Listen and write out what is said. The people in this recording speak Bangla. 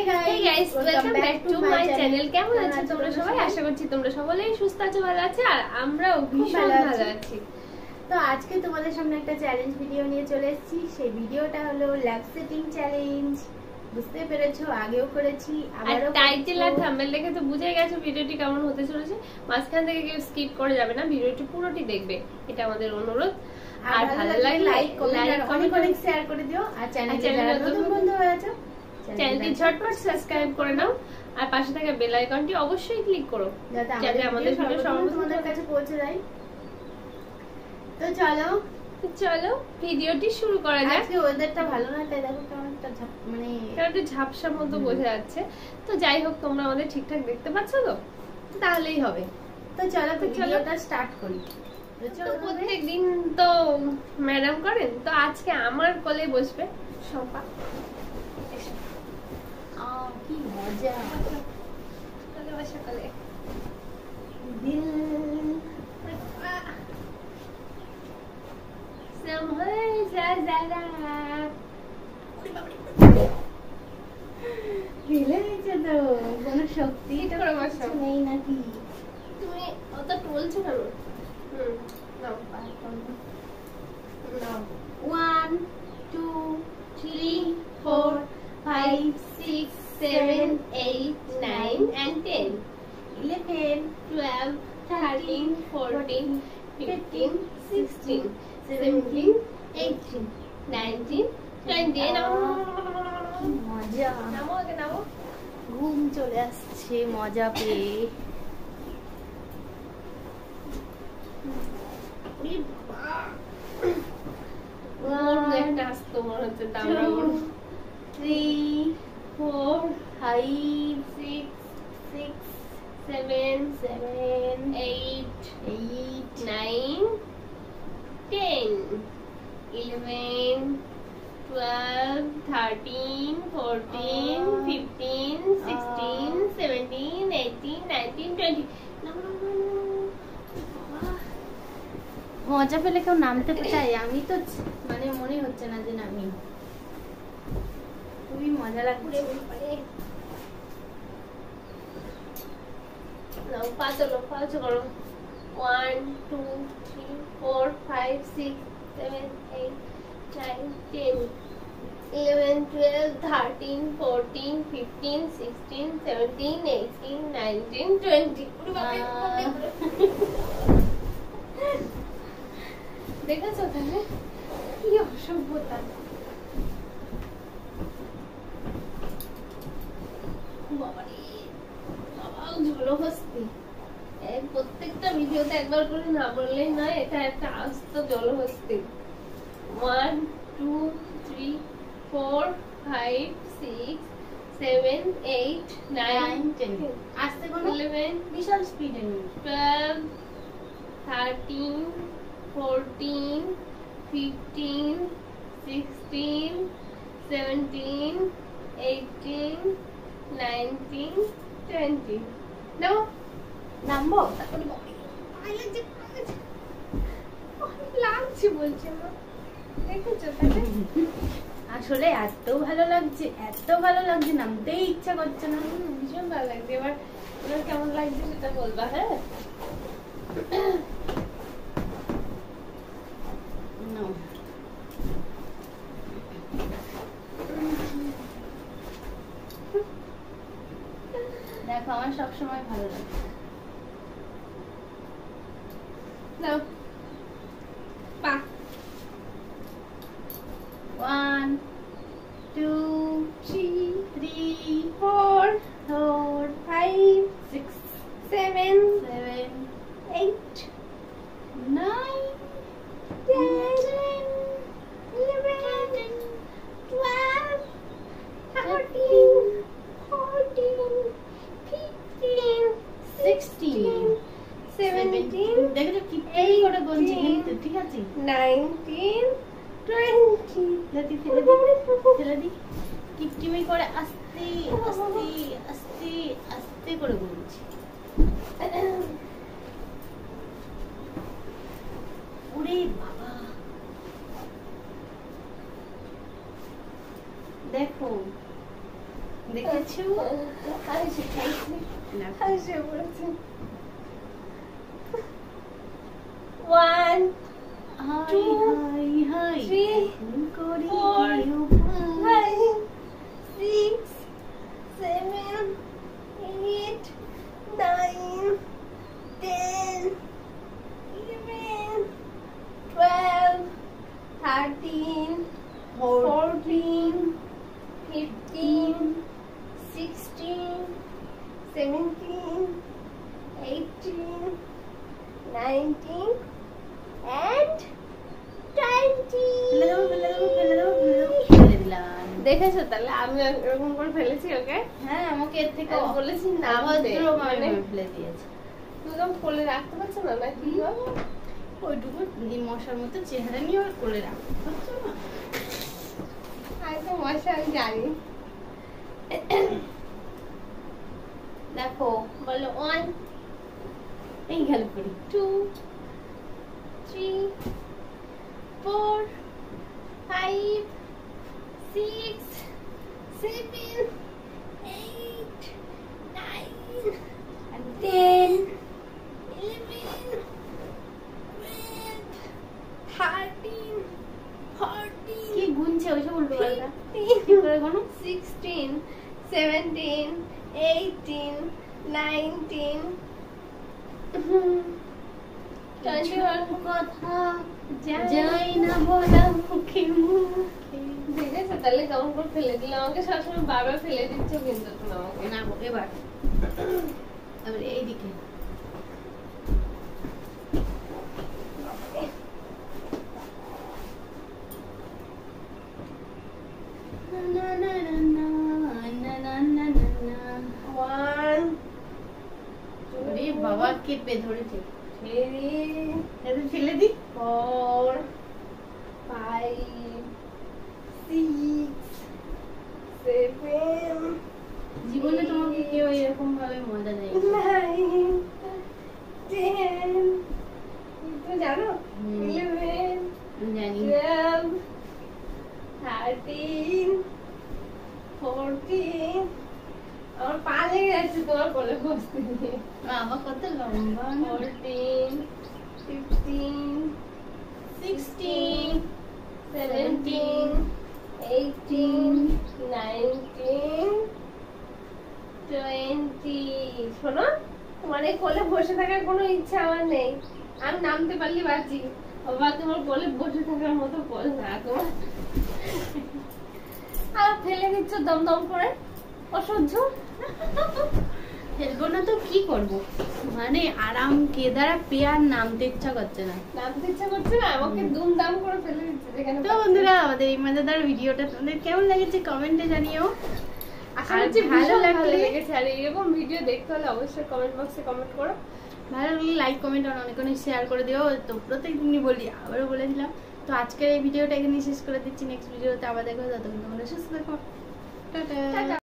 Guys, welcome back to my channel. কেমন আছো তোমরা সবাই? আশা করছি তোমরা সকলেই সুস্থ আছো, ভালো আছো, আর আমরাও ভীষণ ভালো আছি। তো আজকে তোমাদের সামনে একটা চ্যালেঞ্জ ভিডিও নিয়ে চলে এসেছি। সেই ভিডিওটা হলো ল্যাব সেটিং চ্যালেঞ্জ। বুঝতে পেরেছো, আগেও করেছি, আবারও টাইটেল আর থাম্বনেল দেখে তো বুঝে গেছো ভিডিওটি কেমন হতে চলেছে। মাঝখান থেকে কেউ স্কিপ করে যাবে না, ভিডিওটি পুরোটি দেখবে, এটা আমাদের অনুরোধ। আর ভালো লাগলে লাইক কমেন্ট আর অনেক শেয়ার করে দিও। আর চ্যানেলে যারা নতুন বন্ধু হয়েছে চ্যানেলটি ঝটপট সাবস্ক্রাইব করে নাও, আর পাশে থাকা বেল আইকনটি অবশ্যই ক্লিক করো যাতে আমাদের ভিডিও সর্বপ্রথম তোমাদের কাছে পৌঁছে যায়। তো চলো ভিডিওটি শুরু করা যাক। আজকে ওয়েদারটা ভালো না, তাই দেখো কেমন একটা মানে একটু ঝাপসা মতো বোঝা যাচ্ছে। তো যাই হোক, তোমরা আমাদের ঠিকঠাক দেখতে পাচ্ছ তো? তাহলেই হবে। তো চলো ভিডিওটা স্টার্ট করি। তো প্রত্যেকদিন তো ম্যাডাম করেন, তো আজকে আমার কোলে বসবে শম্পা। কি মজা, কোলে বসে কোলে দিল সম্ভল যা যারা ঢিলে গেছে তো, কোনো শক্তি নেই নাকি? তুমি অত টলছো কেন? নাও নাও। 1 2 3 4 5 6 7 8 9 and 10 11 12 13 14 15 16 17 18 19 20 মজা। নামো আগে নামো। ঘুম চলে আসছে মজা পেয়ে। নাচতো মনে হচ্ছে। 3 4 5 6 7 8 9 10 11 12 13 14 15 16 17 18 19 20 মজা পেলে কেউ নামতে চাই? আমি তো মানে মনে হচ্ছে না যে নামি। খুবই মজা লাগছে। পাঁচ করো। 1 2 3 4 5 6 7 8 9 10 11 12 13 14 15 16 17 18 19 20 দেখেছো তাহলে কি অসভ্যতা। জলহস্তি প্রত্যেকটা ভিডিওতে একবার করে না বললেই নয়, এটা একটা আস্ত জলহস্তি। 1 2 3 4 5 6 7 8 9 10 আস্তে কোনো 11 বিশাল স্পিডে নেই। 12 13 14 15 16 17 18 19 20 নাও নামবো? লাগছে বলছে না, দেখেছো তাহলে? আসলে এত ভালো লাগছে নামতেই ইচ্ছা করছে না। ভীষণ ভালো লাগছে। এবার কেমন লাগছে সেটা বলবা। হ্যাঁ, দেখো আমার সবসময় ভালো লাগে। নাও পা। 1 2 3 3 4 4 5 6 7 7 8 9 10 11 12 13 14 15 16 17 দেখো কি এই করে বলছি কিন্তু ঠিক আছে। 19 20 ফেলে দি কিপটিমি করে আস্তে আস্তে আস্তে আস্তে করে বলছি। ওরে বাবা, দেখো দেখেছো? One, two, hi 3, 4, 5, 6, 7, 8, 9, 10, 11, 12, 13, 14, 15, 16, 17, 18, 19, and 20. দেখেছো তাহলে আমি এরকম করে ফেলেছি ওকে? হ্যাঁ, আমাকে এর থেকে বলেছি না মানে ফেলে দিয়েছে। তুমি তো কোলে রাখতে পারছো না নাকি? ওইটুকু এই মশার মতো চেহারা নিয়ে ওর কোলে রাখতে পারছো না? আমি তো মশা আমি জানি। দেখো বলো 1, এই গেল করি 2, 3, 4, 5, 6, 7, 8, 9, 10, 11, 12, 13, 14. কি গুনছে ওইসব উল্টো পাল্টা? 16, 17, 18, 19, 21. কথা যাই না বলা মুখে মুখে। দেখেছো তাহলে কেমন করে ফেলে দিলে আমাকে? সবসময় বারবার ফেলে দিচ্ছ কিন্তু তুমি আমাকে। না এবার এইদিকে বাবা কেঁপে ধরেছে। ফেলে দি 4, 5, 6, 7, জীবনে তোমাকে কেউ এরকম ভাবে মজা দেয় 9, 10, তুমি জানো 11, জানি 12, 13, 14. আমার পা লেগে যাচ্ছে তোমার কোলে বসতে গিয়ে। বাবা কত লম্বা 14, 15, 16, 17, 18, 19, 20. শোনো, তোমার এই কোলে বসে থাকার কোনো ইচ্ছা আমার নেই। আমি নামতে পারলে বাঁচি। বাবা তোমার কোলে বসে থাকার মতো কোল না তোমার। আর ফেলে দিচ্ছ দমদম করে, অসহ্য। ফেলবো না তো কি করবো? মানে আরাম কেদারা পেয়ার নামতে ইচ্ছা করছে না। নামতে ইচ্ছা করছে না, আমাকে দুমদাম করে ফেলে দিচ্ছে যেখানে। তো বন্ধুরা, আমাদের এই মজাদার ভিডিওটা তোমাদের কেমন লেগেছে কমেন্টে জানিও। আশা করছি ভালো লেগেছে। আর এরকম ভিডিও দেখতে হলে অবশ্যই কমেন্ট বক্সে কমেন্ট করো। ভালো লাগলে লাইক কমেন্ট আর অনেক অনেক শেয়ার করে দিও। তো প্রত্যেকদিনই বলি, আবারও বলে দিলাম। তো আজকের এই ভিডিওটা এখানে শেষ করে দিচ্ছি। নেক্সট ভিডিওতে আবার দেখো। ততক্ষণ তোমরা সুস্থ থাকো। টাটা।